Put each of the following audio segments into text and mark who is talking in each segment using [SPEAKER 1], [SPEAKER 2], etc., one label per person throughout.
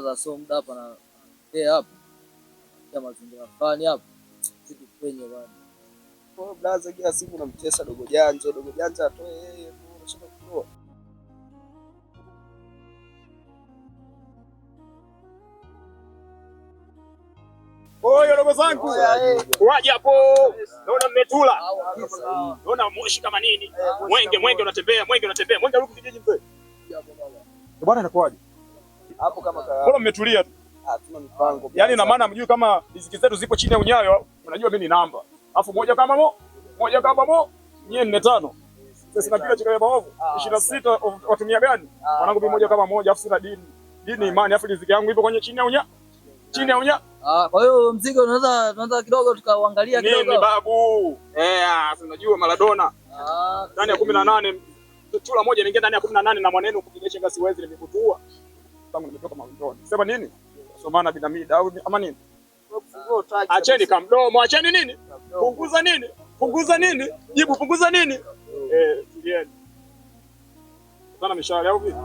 [SPEAKER 1] blaza, so muda hapa na hapa ya mazingira fulani hapa kitu kwenye bwana.
[SPEAKER 2] Kwa blaza kila siku namtesa dogo janja atoe yeye tu unashaka kutoa.
[SPEAKER 3] Oyo dogo zangu. Waje hapo. Naona mmetula. Naona moshi kama nini? Mwenge unatembea, mwenge huko kijiji mzee. Bwana inakuaje?
[SPEAKER 2] Hapo kama
[SPEAKER 3] bora mmetulia tu.
[SPEAKER 2] Tuna mipango.
[SPEAKER 3] Yaani na maana mjui kama riziki zetu zipo chini ya unyayo, unajua mimi ni namba. Alafu moja kama nyie 45. Sasa napiga chika ya maovu. 26 watumia gani? Wanangu mimi moja kama moja, alafu sina dini. Dini imani, alafu riziki yangu ipo kwenye chini ya unyayo. Chini ya unyayo.
[SPEAKER 1] Kwa hiyo mzigo tunaanza kidogo tukauangalia kidogo.
[SPEAKER 3] Nini babu? Unajua Maradona. Ndani ya 18 chula moja ningia ndani ya 18 na mwanenu kukinyesha ngasi siwezi nimekutua. Tangu nimetoka mawindoni. Sema nini? Somana binamida au ama nini? Acheni kamdomo, acheni nini? Punguza nini? Jibu punguza nini? Tulieni. Sana mishale au vipi?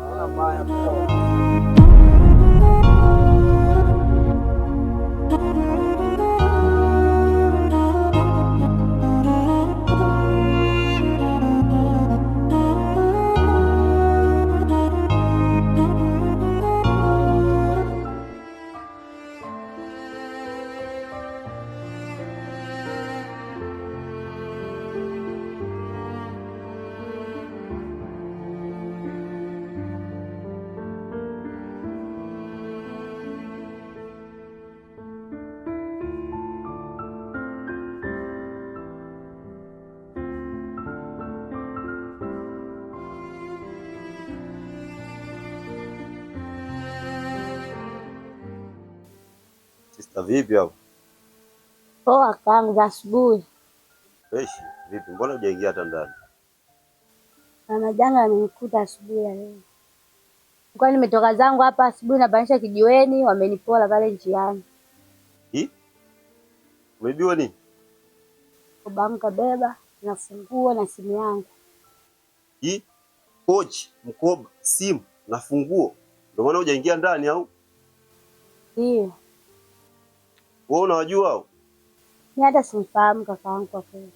[SPEAKER 4] Sista vipi hapo?
[SPEAKER 5] Poa kaka, za asubuhi.
[SPEAKER 4] Fresh, vipi? Mbona hujaingia hata ndani?
[SPEAKER 5] Mama janga amenikuta asubuhi ya leo. Kwa nimetoka zangu hapa asubuhi na banisha kijiweni, wamenipola pale njiani.
[SPEAKER 4] Umeibiwa nini?
[SPEAKER 5] Babangu kabeba na funguo na simu yangu.
[SPEAKER 4] Pochi, mkoba, simu na funguo. Ndio maana hujaingia ndani au?
[SPEAKER 5] Ndio.
[SPEAKER 4] Wewe unawajua hao?
[SPEAKER 5] Mimi hata simfahamu kakaangu kwa kweli.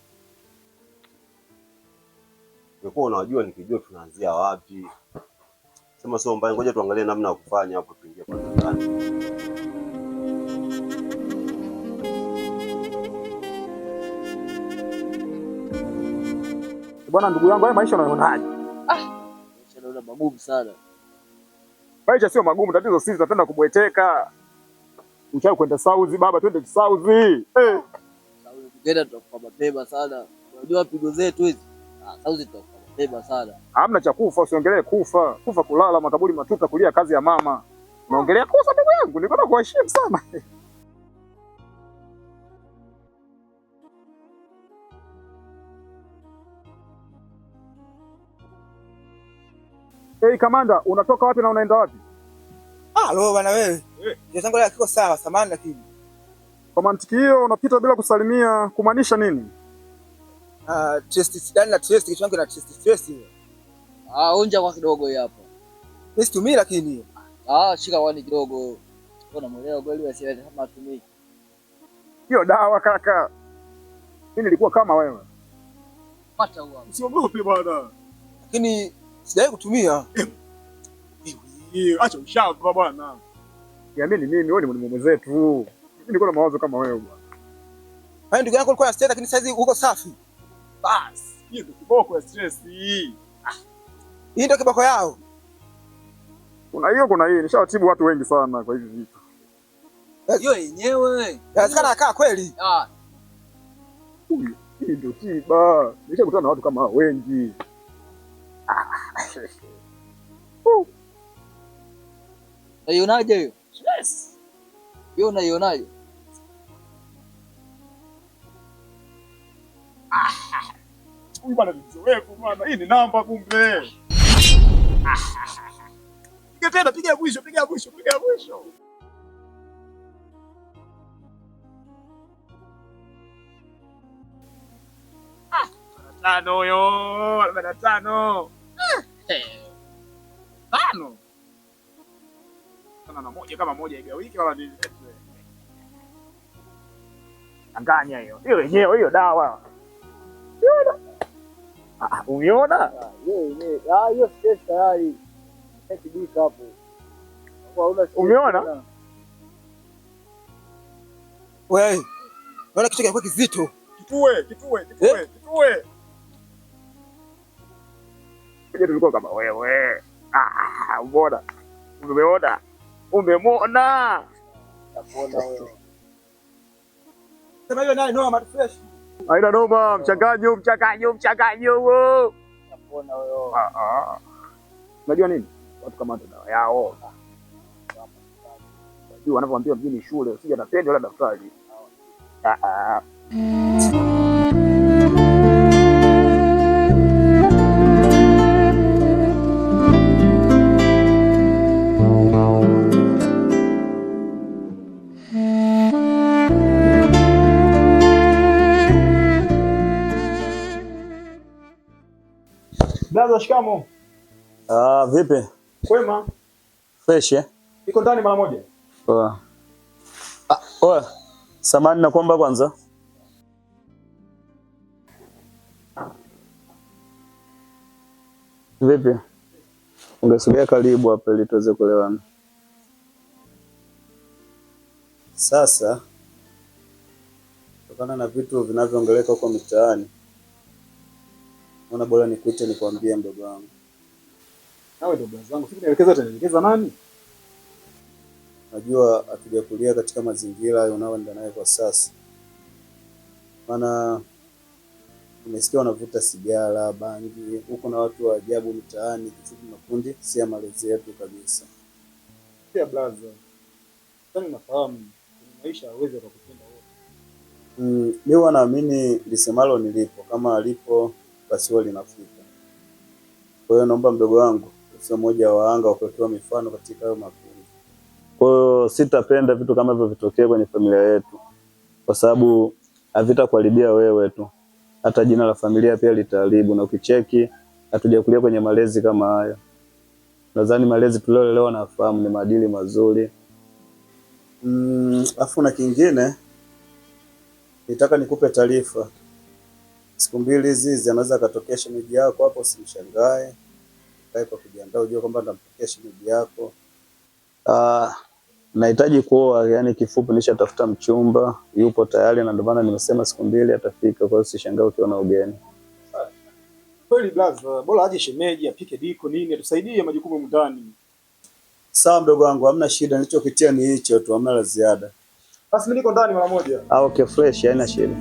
[SPEAKER 4] Ungekuwa unawajua nikijua tunaanzia wapi. Sema sio mbaya, ngoja tuangalie namna ya kufanya hapo tuingie kwa ndani.
[SPEAKER 3] Bwana ndugu yangu, haya maisha unayonaje?
[SPEAKER 1] Maisha naona magumu sana.
[SPEAKER 3] Maisha sio magumu, tatizo sisi tunapenda kubweteka. Uchao kwenda Saudi baba, twende Saudi.
[SPEAKER 1] Saudi tukienda tutakufa mapema sana. Unajua pigo zetu hizi. Saudi tutakufa mapema sana.
[SPEAKER 3] Hamna cha kufa, usiongelee kufa. Kufa kulala makaburi matuta kulia kazi ya mama. Unaongelea kufa ndugu yangu, niko na kuheshimu sana. Kamanda, unatoka wapi na unaenda wapi?
[SPEAKER 2] Leo bwana wewe. Ndio zangu leo kiko sawa, samani lakini.
[SPEAKER 3] Kwa mantiki hiyo unapita bila kusalimia, kumaanisha nini?
[SPEAKER 2] Test na test kitu changu na test hiyo.
[SPEAKER 1] Onja kwa kidogo hii hapa.
[SPEAKER 2] Test tumii lakini.
[SPEAKER 1] Shika wani kidogo. Unamuelewa kweli wewe kama tumii.
[SPEAKER 3] Hiyo dawa kaka. Mimi nilikuwa kama wewe.
[SPEAKER 1] Pata huo.
[SPEAKER 3] Usiogope bwana.
[SPEAKER 2] Lakini sijawahi kutumia.
[SPEAKER 3] Acha ushamba bwana. Niamini mimi, wewe ni mume zetu. Mimi niko na mawazo kama wewe bwana.
[SPEAKER 2] Hayo ndugu yangu alikuwa na stress lakini sasa uko safi.
[SPEAKER 3] Bas, hiyo ndio kiboko ya stress hii.
[SPEAKER 2] Hii ndio kiboko yao.
[SPEAKER 3] Kuna hii, nishawatibu watu wengi sana kwa hivi vitu.
[SPEAKER 1] Hiyo yenyewe.
[SPEAKER 2] Inawezekana akaa kweli.
[SPEAKER 3] Hii ndio tiba. Nishakutana na watu kama hao wengi.
[SPEAKER 1] Unaionaje hiyo? Yes. Hiyo unaionaje?
[SPEAKER 3] Huyu bwana ni mzoefu bwana. Hii ni namba kumbe. Piga tena, piga mwisho. Tano huyo, 45. Tano. sana na moja kama moja igawiki wala nini. Anganya hiyo. Hiyo yenyewe hiyo dawa. Umeona?
[SPEAKER 1] Hiyo stress tayari. Kidika hapo.
[SPEAKER 3] Umeona?
[SPEAKER 2] Wewe, unaona kitu kilikuwa kizito.
[SPEAKER 3] Kitue. Kile tulikuwa kama wewe. Umeona? Umemwona?
[SPEAKER 1] Napona wewe.
[SPEAKER 2] Sema hiyo naye no fresh.
[SPEAKER 3] Haina noma, mchanganyo huo.
[SPEAKER 1] Napona wewe.
[SPEAKER 3] Unajua nini? Watu kama ndo dawa yao. Unajua wanapoambia mjini shule usije na pende wala daftari.
[SPEAKER 6] Blaza, shikamo.
[SPEAKER 7] Vipi?
[SPEAKER 6] Kwema.
[SPEAKER 7] Fresh eh?
[SPEAKER 6] Iko ndani mara moja.
[SPEAKER 7] Poa. Oya. Samahani nakuomba kwanza. Vipi? Ungesogea karibu hapa ili tuweze kuelewana. Sasa kutokana na vitu vinavyoongeleka huko mitaani, naona bora nikuite nikwambie mdogo wangu.
[SPEAKER 6] Nawe ndio blaza wangu. Sisi tunaelekeza nani?
[SPEAKER 7] Najua hatujakulia katika mazingira unaoenda naye kwa sasa. Maana umesikia wanavuta sigara, bangi, huko na watu wa ajabu mitaani, kifupi makundi si ya malezi yetu kabisa.
[SPEAKER 6] Pia blaza. Tani nafahamu maisha hawezi kukupenda wote.
[SPEAKER 7] Mimi naamini lisemalo nilipo, kama alipo basi wao linafika. Kwa hiyo naomba mdogo wangu usiwe mmoja wa anga wakutoa mifano katika hayo makundi. Kwa hiyo sitapenda vitu kama hivyo vitokee kwenye familia yetu, kwa sababu havitakuharibia wewe tu, hata jina la familia pia litaharibu. Na ukicheki hatujakulia kwenye malezi kama haya. Nadhani malezi tuliolelewa na fahamu ni maadili mazuri. Afu na kingine nitaka nikupe taarifa. Siku mbili hizi anaweza katokea shemeji yako hapo, usimshangae. Kae kwa kujiandaa, ujue kwamba ndampokea shemeji yako. Nahitaji kuoa, yani kifupi nishatafuta mchumba, yupo tayari, na ndio maana nimesema siku mbili atafika, kwa hiyo usishangae ukiona ugeni.
[SPEAKER 6] Kweli blaza, bora aje shemeji apike diko nini atusaidie majukumu ndani.
[SPEAKER 7] Sawa mdogo wangu, hamna shida, nilichokitia ni hicho tu, hamna la ziada.
[SPEAKER 6] Basi mimi niko ndani mara moja.
[SPEAKER 7] Okay, fresh, haina shida.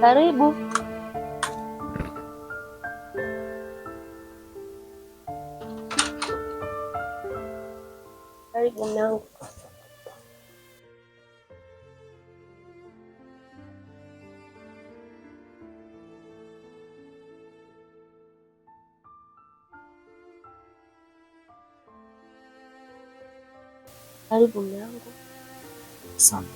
[SPEAKER 5] Karibu. Karibu mwanangu. Karibu mwanangu.
[SPEAKER 6] Asante.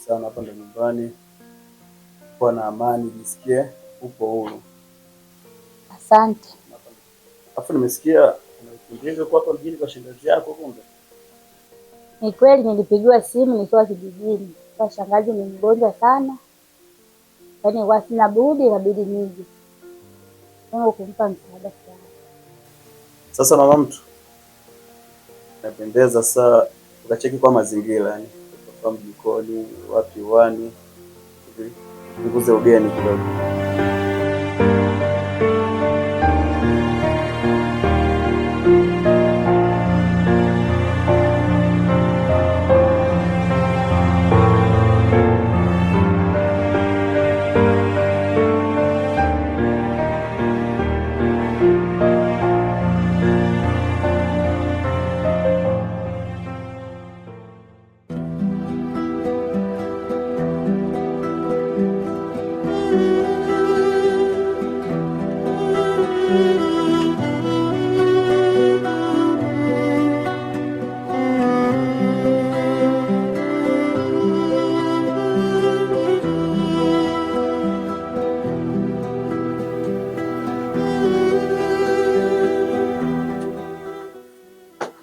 [SPEAKER 7] sana, hapa ndo nyumbani, kuwa na amani, jisikie upo huru.
[SPEAKER 5] Asante.
[SPEAKER 7] Alafu nimesikia unakimbia kwa hapa mjini kwa shangazi yako kumbe.
[SPEAKER 5] Ni kweli nilipigiwa simu nikiwa kijijini. Kwa shangazi ni mgonjwa sana. Yaani kwa sina budi inabidi nije. Mungu kumpa msaada sana.
[SPEAKER 7] Sasa mama mtu, napendeza saa ukacheki kwa mazingira, yani kwa mjikoni, wapi wani, nikuze ugeni kidogo.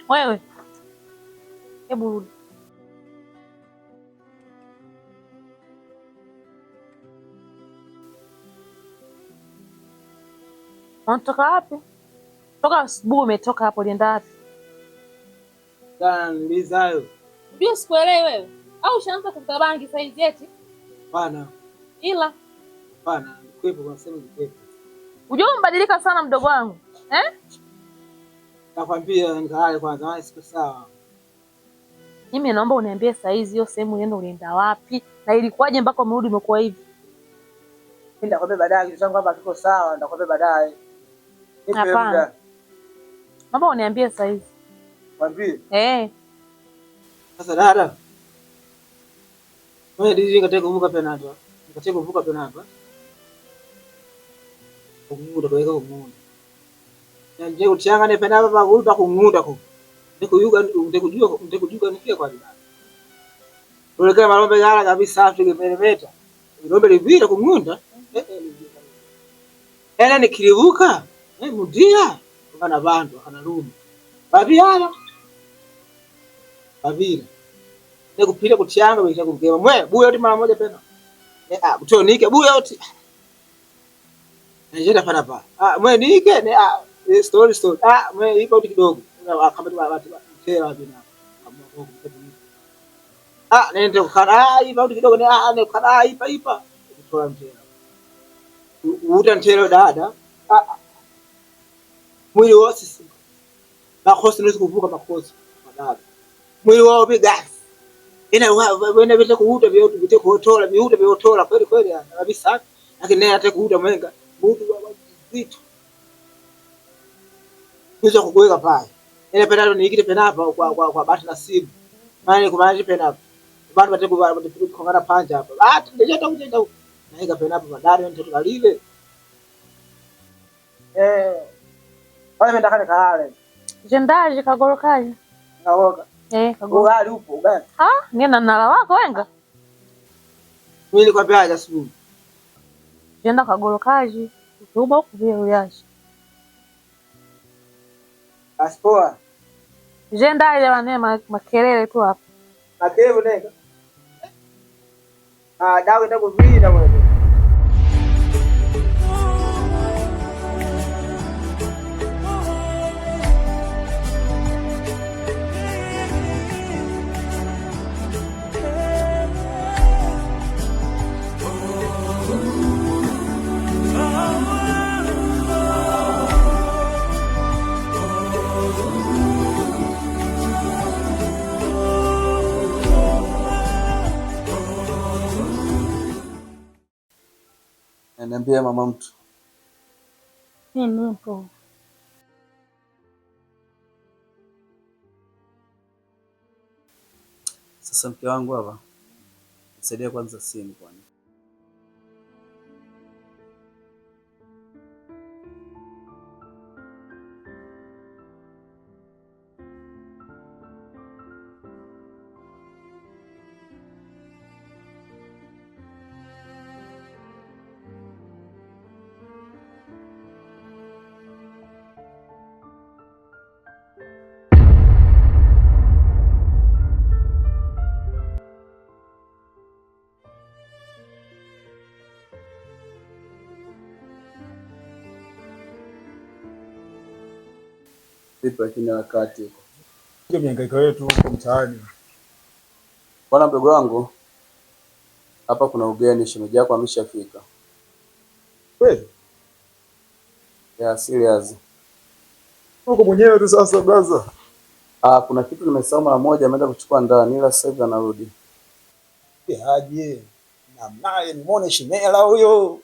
[SPEAKER 8] Wewe hebu rudi. Unatoka wapi? Toka asubuhi umetoka hapo, ulienda wapi?
[SPEAKER 1] Jana niliza hayo.
[SPEAKER 8] Ndio sikuelewi wewe. Au ushaanza kuvuta bangi saizi eti?
[SPEAKER 1] Hapana.
[SPEAKER 8] Ila
[SPEAKER 1] Hapana, nikwepo kwa sema nikwepo.
[SPEAKER 8] unajua umbadilika sana mdogo wangu.
[SPEAKER 1] Nakwambia nikale kwanza, siku sawa.
[SPEAKER 8] Mimi naomba uniambie saizi hiyo sehemu ulienda wapi? Na ilikuwaje mpaka umerudi umekuwa hivi?
[SPEAKER 1] Nitakwambia baadaye, kitu changu hapa kiko sawa, nitakwambia baadaye.
[SPEAKER 8] Hapana. Naomba uniambie saizi.
[SPEAKER 1] Kwambie?
[SPEAKER 8] Sasa
[SPEAKER 1] dada. Wewe DJ kataka kuvuka penalty. Nikataka kuvuka penalty. Kumuda kwa hiyo kumuda. Na nje utianga penalty pa kuda kumuda ko. Ndikujua nifia kwa dada. Ulekea malombe gala kabisa afike perimeter. Ilombe livira kumunda. Ela nikilivuka. Mudia. Kana bantu kana lume. Babiala. Babila. Nekupira kutyanga bita kugema. Mwe buya oti mara moja pena. Utonike buya oti. Najenda pana pa. Mwe nike ne story. Mwe ipo oti kidogo. Kama tu watu kera bina. Nende kukana ipo oti kidogo ne kukana ipa. Kutoa mtera. Uta ntero dada. Mwili wose makosi niwezi kuvuka makosi dada. Mwili wao bigasi. Ina wena vile kuuta vyote vite kuotola viuta vyotola kweli kabisa. Lakini naye hata kuuta mwenga mtu wa vitu. Hizo kukuweka pale. Ile penalty ni ikite penalty kwa bahati nasibu. Maana kumaanisha penalty. Bado bateko kongana panja hapa. Ndio utakuja huko. Na higa penalty badari ndio tukalile. Wale ndakane kale.
[SPEAKER 8] Jendaje kagorokaje?
[SPEAKER 1] Kaoga.
[SPEAKER 8] Kagorokaje
[SPEAKER 1] upo ugali.
[SPEAKER 8] Nina nala wako wenga.
[SPEAKER 1] Mimi kwa pia asubuhi.
[SPEAKER 8] Jenda kagorokaje? Utuba huko vile uyashi.
[SPEAKER 1] Aspoa.
[SPEAKER 8] Jenda ile wane makelele tu hapa.
[SPEAKER 1] Makelele nega. Dawa itakuvina mwana.
[SPEAKER 7] Niambia mama mtu.
[SPEAKER 5] Mimi nipo.
[SPEAKER 7] Sasa mke wangu hapa. Nisaidie kwanza simu kwani. Vipi lakini harakati huko?
[SPEAKER 6] Ndio mihangaiko yetu huko mtaani.
[SPEAKER 7] Bwana mdogo wangu, hapa kuna ugeni, shemeji yako ameshafika.
[SPEAKER 6] Kweli?
[SPEAKER 7] Ya serious.
[SPEAKER 6] Uko mwenyewe tu sasa brother.
[SPEAKER 7] Kuna kitu nimesahau mara moja, ameenda kuchukua ndani ila sasa hivi anarudi.
[SPEAKER 6] Aje. Na naye nimuone Shimela huyo.